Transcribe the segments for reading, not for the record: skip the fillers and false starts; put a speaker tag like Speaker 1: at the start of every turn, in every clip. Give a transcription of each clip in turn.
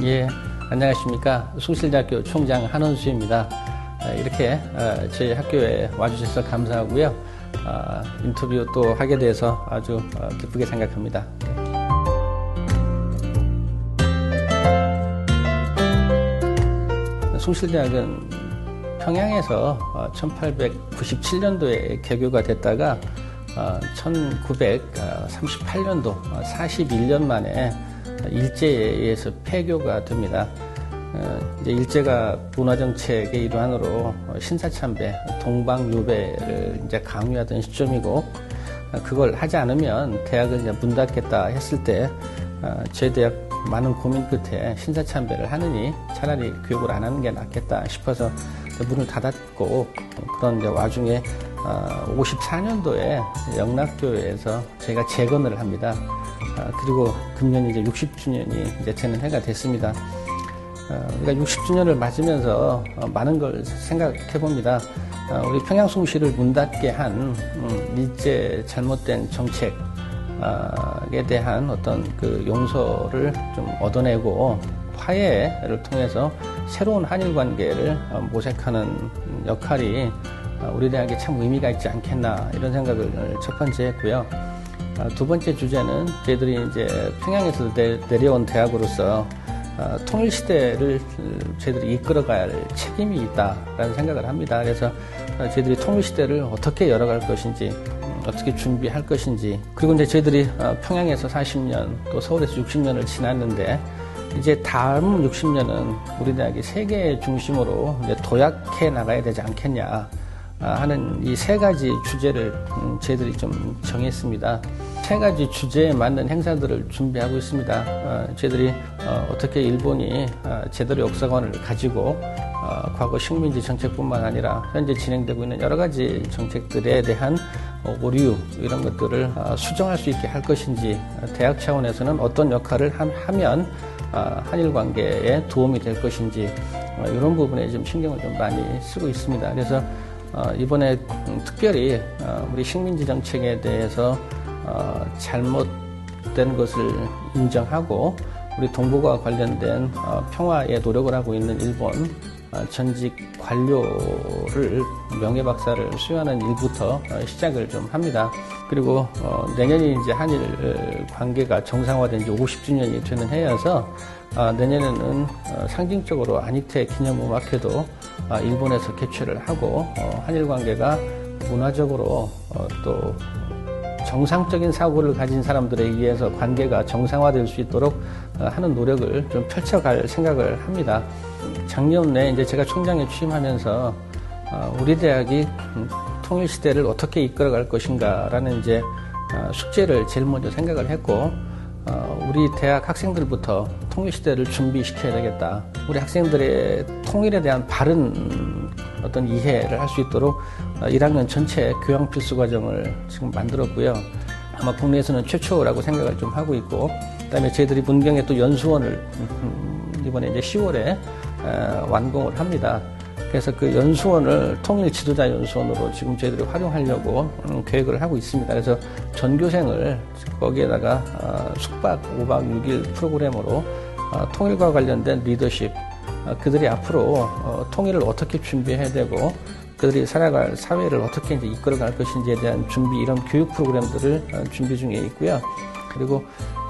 Speaker 1: 예, 안녕하십니까. 숭실대학교 총장 한원수입니다. 이렇게 저희 학교에 와주셔서 감사하고요. 인터뷰 또 하게 돼서 아주 기쁘게 생각합니다. 숭실대학은 평양에서 1897년도에 개교가 됐다가 1938년도 41년 만에 일제에 의해서 폐교가 됩니다. 이제 일제가 문화정책의 일환으로 신사참배, 동방유배를 이제 강요하던 시점이고, 그걸 하지 않으면 대학을 이제 문 닫겠다 했을 때, 제 대학 많은 고민 끝에 신사참배를 하느니 차라리 교육을 안 하는 게 낫겠다 싶어서 문을 닫았고, 그런 이제 와중에 54년도에 영락교회에서 제가 재건을 합니다. 그리고 금년이 이제 60주년이 이제 되는 해가 됐습니다. 우리가 60주년을 맞으면서 많은 걸 생각해 봅니다. 우리 평양숭실을 문 닫게 한 일제 잘못된 정책에 대한 어떤 그 용서를 좀 얻어내고 화해를 통해서 새로운 한일 관계를 모색하는 역할이 우리 대학에 참 의미가 있지 않겠나, 이런 생각을 첫 번째 했고요. 두 번째 주제는 저희들이 이제 평양에서 내려온 대학으로서 통일시대를 저희들이 이끌어가야 할 책임이 있다라는 생각을 합니다. 그래서 저희들이 통일시대를 어떻게 열어갈 것인지, 어떻게 준비할 것인지, 그리고 이제 저희들이 평양에서 40년, 또 서울에서 60년을 지났는데, 이제 다음 60년은 우리 대학이 세계 중심으로 이제 도약해 나가야 되지 않겠냐 하는 이 세 가지 주제를 저희들이 좀 정했습니다. 세 가지 주제에 맞는 행사들을 준비하고 있습니다. 저희들이 어떻게 일본이 제대로 역사관을 가지고 과거 식민지 정책뿐만 아니라 현재 진행되고 있는 여러 가지 정책들에 대한 오류, 이런 것들을 수정할 수 있게 할 것인지, 대학 차원에서는 어떤 역할을 하면 한일 관계에 도움이 될 것인지, 이런 부분에 좀 신경을 좀 많이 쓰고 있습니다. 그래서 이번에 특별히 우리 식민지 정책에 대해서 잘못된 것을 인정하고 우리 동북아와 관련된 평화에 노력을 하고 있는 일본 전직 관료를 명예박사를 수여하는 일부터 시작을 좀 합니다. 그리고 내년이 이제 한일 관계가 정상화된 지 50주년이 되는 해여서 내년에는 상징적으로 안익태 기념음악회도 일본에서 개최를 하고 한일 관계가 문화적으로 또 정상적인 사고를 가진 사람들에 의해서 관계가 정상화될 수 있도록 하는 노력을 좀 펼쳐갈 생각을 합니다. 작년에 이제 제가 총장에 취임하면서 우리 대학이 통일시대를 어떻게 이끌어갈 것인가라는 이제 숙제를 제일 먼저 생각을 했고, 우리 대학 학생들부터 통일시대를 준비시켜야 되겠다. 우리 학생들의 통일에 대한 바른 어떤 이해를 할 수 있도록 1학년 전체 교양 필수 과정을 지금 만들었고요. 아마 국내에서는 최초라고 생각을 좀 하고 있고, 그다음에 저희들이 문경에 또 연수원을 이번에 이제 10월에 완공을 합니다. 그래서 그 연수원을 통일 지도자 연수원으로 지금 저희들이 활용하려고 계획을 하고 있습니다. 그래서 전교생을 거기에다가 숙박 5박 6일 프로그램으로 통일과 관련된 리더십, 그들이 앞으로 통일을 어떻게 준비해야 되고 그들이 살아갈 사회를 어떻게 이제 이끌어갈 것인지에 대한 준비, 이런 교육 프로그램들을 준비 중에 있고요. 그리고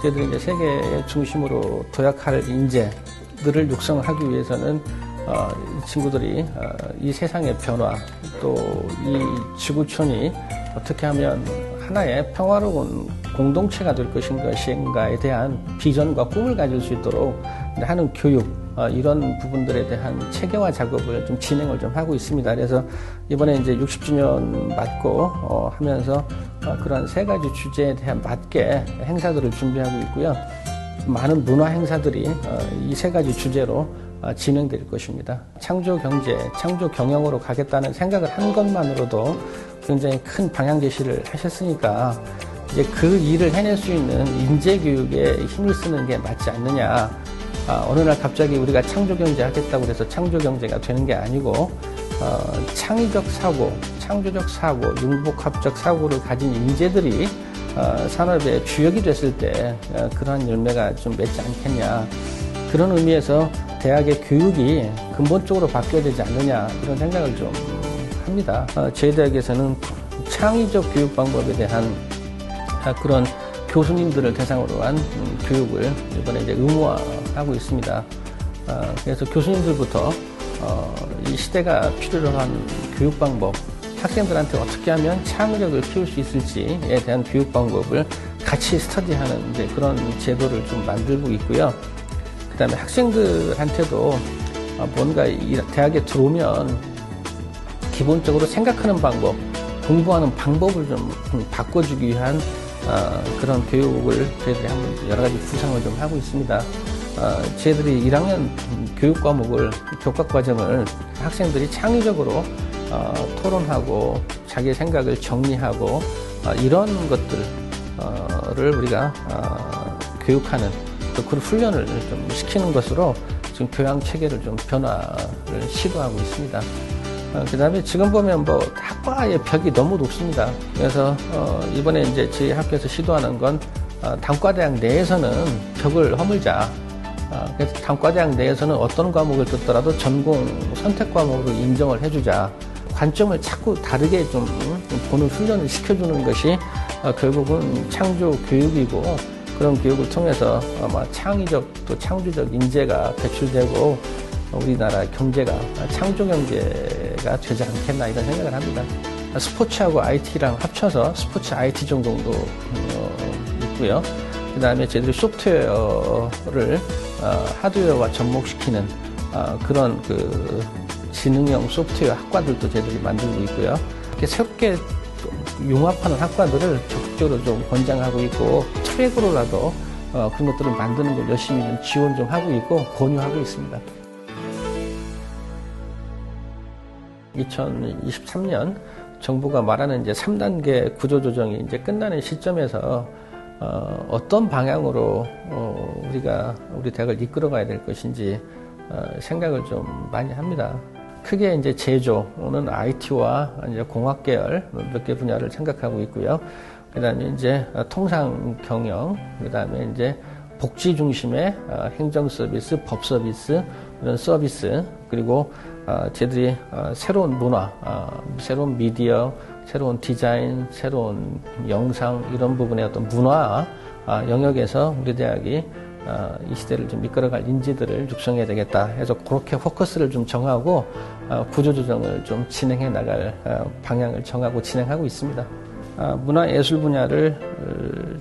Speaker 1: 저희들이 이제 세계의 중심으로 도약할 인재들을 육성하기 위해서는 이 친구들이 이 세상의 변화, 또 이 지구촌이 어떻게 하면 하나의 평화로운 공동체가 될 것인가에 대한 비전과 꿈을 가질 수 있도록 하는 교육, 이런 부분들에 대한 체계화 작업을 좀 진행을 좀 하고 있습니다. 그래서 이번에 이제 60주년 맞고 하면서 그런 세 가지 주제에 대한 맞게 행사들을 준비하고 있고요. 많은 문화 행사들이 이 세 가지 주제로 진행될 것입니다. 창조 경제, 창조 경영으로 가겠다는 생각을 한 것만으로도 굉장히 큰 방향 제시를 하셨으니까, 이제 그 일을 해낼 수 있는 인재 교육에 힘을 쓰는 게 맞지 않느냐. 어느 날 갑자기 우리가 창조 경제 하겠다고 해서 창조 경제가 되는 게 아니고, 창의적 사고, 창조적 사고, 융복합적 사고를 가진 인재들이 산업의 주역이 됐을 때 그러한 열매가 좀 맺지 않겠냐. 그런 의미에서 대학의 교육이 근본적으로 바뀌어야 되지 않느냐 이런 생각을 좀 합니다. 저희 대학에서는 창의적 교육 방법에 대한 그런 교수님들을 대상으로 한 교육을 이번에 이제 의무화하고 있습니다. 그래서 교수님들부터 이 시대가 필요로 한 교육 방법, 학생들한테 어떻게 하면 창의력을 키울 수 있을지에 대한 교육 방법을 같이 스터디하는 이제 그런 제도를 좀 만들고 있고요. 그 다음에 학생들한테도 뭔가 이 대학에 들어오면 기본적으로 생각하는 방법, 공부하는 방법을 좀 바꿔주기 위한 그런 교육을 저희들이 한번 여러 가지 구상을 좀 하고 있습니다. 저희들이 1학년 교육 과목을, 교과 과정을 학생들이 창의적으로 토론하고 자기 생각을 정리하고 이런 것들을 우리가 교육하는 또 그런 훈련을 좀 시키는 것으로 지금 교양 체계를 좀 변화를 시도하고 있습니다. 그 다음에 지금 보면 뭐 학과의 벽이 너무 높습니다. 그래서 이번에 이제 저희 학교에서 시도하는 건 단과대학 내에서는 벽을 허물자. 그래서 단과대학 내에서는 어떤 과목을 듣더라도 전공 선택 과목으로 인정을 해주자. 관점을 자꾸 다르게 좀 보는 훈련을 시켜주는 것이 결국은 창조 교육이고, 그런 교육을 통해서 아마 창의적 또 창조적 인재가 배출되고 우리나라 경제가 창조 경제가 되지 않겠나 이런 생각을 합니다. 스포츠하고 IT랑 합쳐서 스포츠 IT 전공도 있고요. 그 다음에 저희들이 소프트웨어를 하드웨어와 접목시키는 그런 그 지능형 소프트웨어 학과들도 저희들이 만들고 있고요. 이렇게 새롭게 융합하는 학과들을 적극적으로 좀 권장하고 있고, 트랙으로라도 그런 것들을 만드는 걸 열심히 좀 지원 좀 하고 있고 권유하고 있습니다. 2023년 정부가 말하는 이제 3단계 구조조정이 이제 끝나는 시점에서 어떤 방향으로 우리가 우리 대학을 이끌어가야 될 것인지 생각을 좀 많이 합니다. 크게 이제 제조는 IT와 이제 공학 계열 몇 개 분야를 생각하고 있고요. 그다음에 이제 통상 경영, 그다음에 이제 복지 중심의 행정 서비스, 법 서비스, 이런 서비스, 그리고 저희들이 새로운 문화, 새로운 미디어, 새로운 디자인, 새로운 영상 이런 부분의 어떤 문화 영역에서 우리 대학이 이 시대를 좀 이끌어갈 인재들을 육성해야 되겠다 해서 그렇게 포커스를 좀 정하고 구조조정을 좀 진행해 나갈 방향을 정하고 진행하고 있습니다. 문화예술 분야를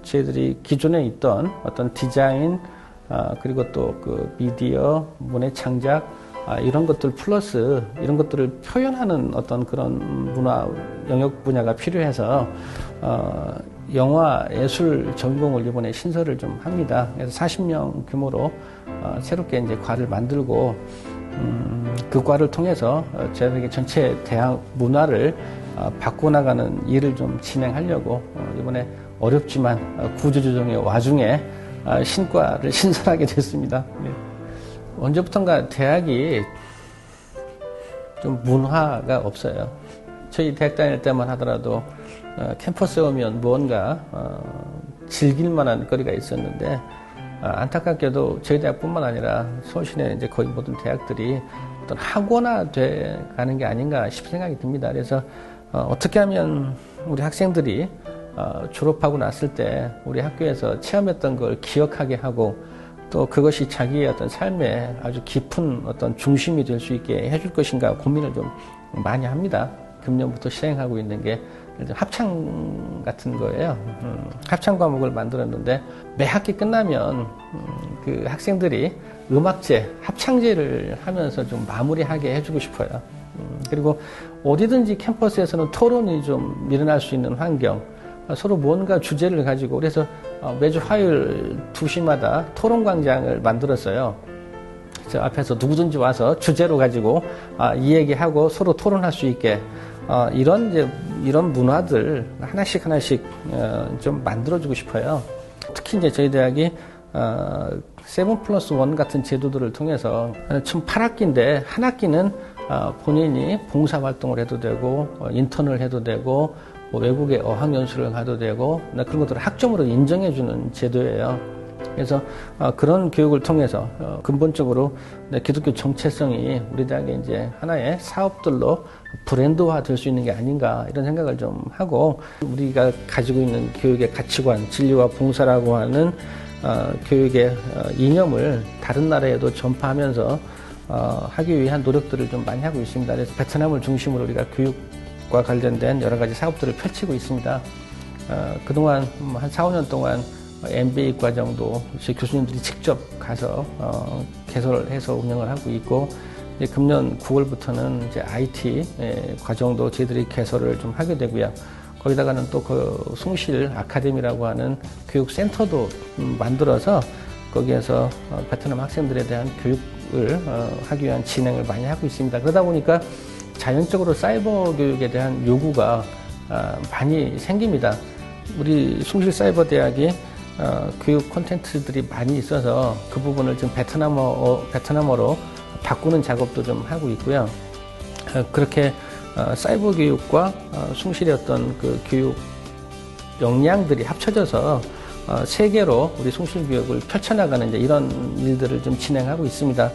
Speaker 1: 저희들이 기존에 있던 어떤 디자인 그리고 또 그 미디어, 문화 창작 이런 것들 플러스 이런 것들을 표현하는 어떤 그런 문화 영역 분야가 필요해서 영화 예술 전공을 이번에 신설을 좀 합니다. 그래서 40명 규모로 새롭게 이제 과를 만들고 그 과를 통해서 저희들에게 전체 대학 문화를 바꿔나가는 일을 좀 진행하려고 이번에 어렵지만 구조조정의 와중에 신과를 신설하게 됐습니다. 네. 언제부턴가 대학이 좀 문화가 없어요. 저희 대학 다닐 때만 하더라도 캠퍼스에 오면 무언가 즐길 만한 거리가 있었는데 안타깝게도 저희 대학뿐만 아니라 서울시내 이제 거의 모든 대학들이 어떤 학원화돼 가는 게 아닌가 싶은 생각이 듭니다. 그래서 어떻게 하면 우리 학생들이 졸업하고 났을 때 우리 학교에서 체험했던 걸 기억하게 하고 또 그것이 자기의 어떤 삶에 아주 깊은 어떤 중심이 될 수 있게 해줄 것인가 고민을 좀 많이 합니다. 금년부터 시행하고 있는 게 합창 같은 거예요. 합창 과목을 만들었는데 매 학기 끝나면 그 학생들이 음악제, 합창제를 하면서 좀 마무리하게 해주고 싶어요. 그리고 어디든지 캠퍼스에서는 토론이 좀 일어날 수 있는 환경, 서로 뭔가 주제를 가지고 그래서 매주 화요일 2시마다 토론 광장을 만들었어요. 저 앞에서 누구든지 와서 주제로 가지고 이 얘기하고 서로 토론할 수 있게 이런 문화들 하나씩 좀 만들어주고 싶어요. 특히 이제 저희 대학이 7+1 같은 제도들을 통해서 총 8학기인데 한 학기는 본인이 봉사활동을 해도 되고 인턴을 해도 되고 외국에 어학연수를 가도 되고 그런 것들을 학점으로 인정해주는 제도예요. 그래서 그런 교육을 통해서 근본적으로 기독교 정체성이 우리 대학의 이제 하나의 사업들로 브랜드화 될 수 있는 게 아닌가 이런 생각을 좀 하고, 우리가 가지고 있는 교육의 가치관, 진리와 봉사라고 하는 교육의 이념을 다른 나라에도 전파하면서 하기 위한 노력들을 좀 많이 하고 있습니다. 그래서 베트남을 중심으로 우리가 교육과 관련된 여러 가지 사업들을 펼치고 있습니다. 그동안 한 4, 5년 동안 MBA 과정도 저희 교수님들이 직접 가서 개설을 해서 운영을 하고 있고, 이제 금년 9월부터는 이제 IT 과정도 저희들이 개설을 좀 하게 되고요. 거기다가는 또 그 숭실 아카데미라고 하는 교육센터도 만들어서 거기에서 베트남 학생들에 대한 교육을 하기 위한 진행을 많이 하고 있습니다. 그러다 보니까 자연적으로 사이버 교육에 대한 요구가 많이 생깁니다. 우리 숭실사이버대학이 교육 콘텐츠들이 많이 있어서 그 부분을 지금 베트남어로 바꾸는 작업도 좀 하고 있고요. 그렇게 사이버 교육과 숭실의 어떤 그 교육 역량들이 합쳐져서 세계로 우리 숭실 교육을 펼쳐나가는 이제 이런 일들을 좀 진행하고 있습니다.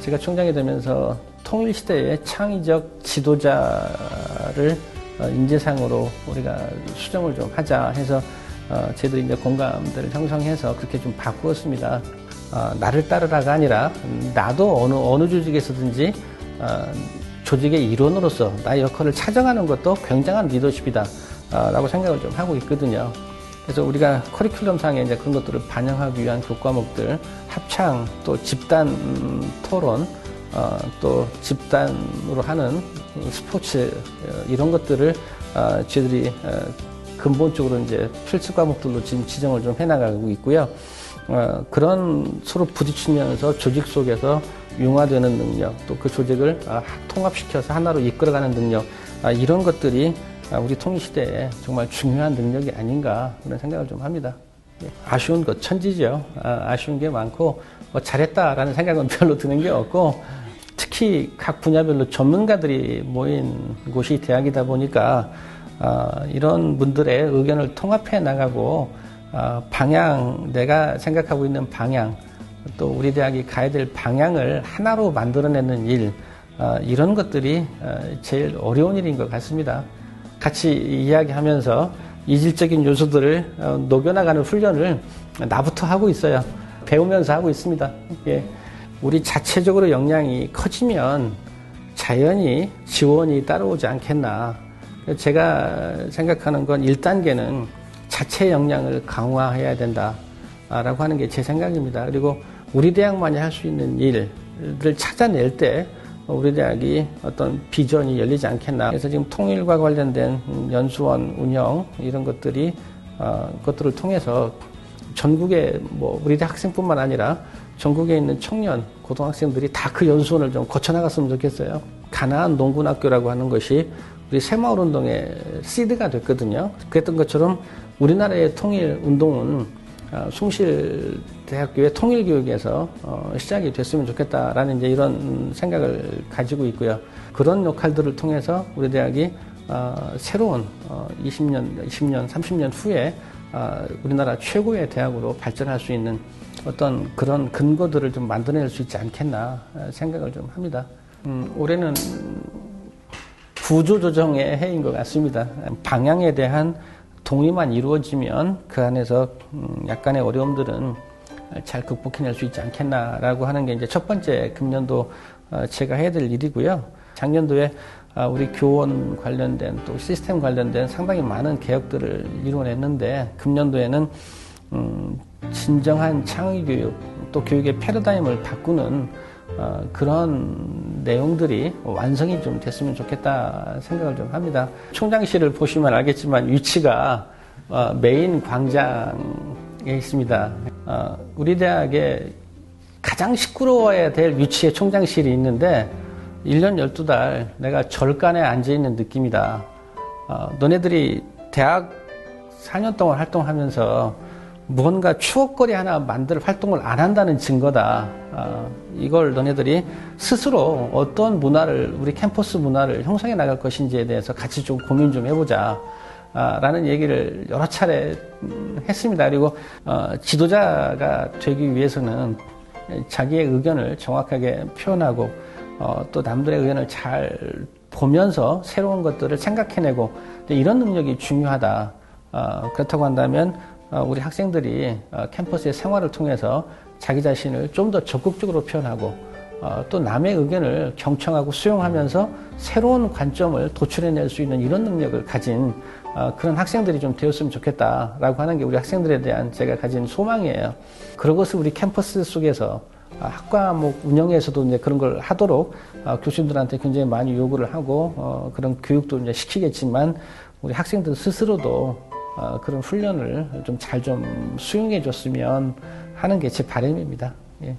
Speaker 1: 제가 총장이 되면서 통일 시대의 창의적 지도자를 인재상으로 우리가 수정을 좀 하자 해서 저희들이 이제 공감대를 형성해서 그렇게 좀 바꾸었습니다. 나를 따르라가 아니라 나도 어느 조직에서든지 조직의 일원으로서 나의 역할을 찾아가는 것도 굉장한 리더십이다 라고 생각을 좀 하고 있거든요. 그래서 우리가 커리큘럼상에 이제 그런 것들을 반영하기 위한 교과목들, 합창, 또 집단 토론, 또 집단으로 하는 스포츠, 이런 것들을 저희들이 근본적으로 이제 필수 과목들로 지금 지정을 좀 해나가고 있고요. 그런 서로 부딪히면서 조직 속에서 융화되는 능력, 또 그 조직을 통합시켜서 하나로 이끌어가는 능력, 이런 것들이 우리 통일시대에 정말 중요한 능력이 아닌가 그런 생각을 좀 합니다. 아쉬운 것 천지죠. 아쉬운 게 많고 잘했다라는 생각은 별로 드는 게 없고, 특히 각 분야별로 전문가들이 모인 곳이 대학이다 보니까 이런 분들의 의견을 통합해 나가고 방향, 내가 생각하고 있는 방향, 또 우리 대학이 가야 될 방향을 하나로 만들어내는 일, 이런 것들이 제일 어려운 일인 것 같습니다. 같이 이야기하면서 이질적인 요소들을 녹여나가는 훈련을 나부터 하고 있어요. 배우면서 하고 있습니다. 우리 자체적으로 역량이 커지면 자연히 지원이 따라오지 않겠나. 제가 생각하는 건 1단계는 자체 역량을 강화해야 된다라고 하는 게 제 생각입니다. 그리고 우리 대학만이 할 수 있는 일을 찾아낼 때 우리 대학이 어떤 비전이 열리지 않겠나. 그래서 지금 통일과 관련된 연수원 운영 이런 것들을 통해서 전국의 우리 대학 학생뿐만 아니라 전국에 있는 청년, 고등학생들이 다 그 연수원을 좀 거쳐나갔으면 좋겠어요. 가나안 농군학교라고 하는 것이 우리 새마을운동의 시드가 됐거든요. 그랬던 것처럼 우리나라의 통일운동은 숭실대학교의 통일교육에서 시작이 됐으면 좋겠다라는 이제 이런 생각을 가지고 있고요. 그런 역할들을 통해서 우리 대학이 새로운 20년, 30년 후에 우리나라 최고의 대학으로 발전할 수 있는 어떤 그런 근거들을 좀 만들어낼 수 있지 않겠나 생각을 좀 합니다. 올해는 구조조정의 해인 것 같습니다. 방향에 대한 동의만 이루어지면 그 안에서 약간의 어려움들은 잘 극복해낼 수 있지 않겠나라고 하는 게 이제 첫 번째 금년도 제가 해야 될 일이고요. 작년도에 우리 교원 관련된 또 시스템 관련된 상당히 많은 개혁들을 이루어냈는데, 금년도에는 진정한 창의교육 또 교육의 패러다임을 바꾸는 그런 내용들이 완성이 좀 됐으면 좋겠다 생각을 좀 합니다. 총장실을 보시면 알겠지만 위치가 메인 광장에 있습니다. 우리 대학에 가장 시끄러워야 될 위치에 총장실이 있는데 1년 12달 내가 절간에 앉아있는 느낌이다. 너네들이 대학 4년 동안 활동하면서 무언가 추억거리 하나 만들 활동을 안 한다는 증거다. 이걸 너네들이 스스로 어떤 문화를, 우리 캠퍼스 문화를 형성해 나갈 것인지에 대해서 같이 좀 고민 좀 해보자. 라는 얘기를 여러 차례 했습니다. 그리고 지도자가 되기 위해서는 자기의 의견을 정확하게 표현하고 또 남들의 의견을 잘 보면서 새로운 것들을 생각해내고 이런 능력이 중요하다. 그렇다고 한다면 우리 학생들이 캠퍼스의 생활을 통해서 자기 자신을 좀 더 적극적으로 표현하고 또 남의 의견을 경청하고 수용하면서 새로운 관점을 도출해낼 수 있는 이런 능력을 가진 그런 학생들이 좀 되었으면 좋겠다라고 하는 게 우리 학생들에 대한 제가 가진 소망이에요. 그런 것을 우리 캠퍼스 속에서 학과목 운영에서도 이제 그런 걸 하도록 교수님들한테 굉장히 많이 요구를 하고 그런 교육도 이제 시키겠지만 우리 학생들 스스로도 그런 훈련을 좀 잘 좀 수용해 줬으면 하는 게 제 바람입니다. 예.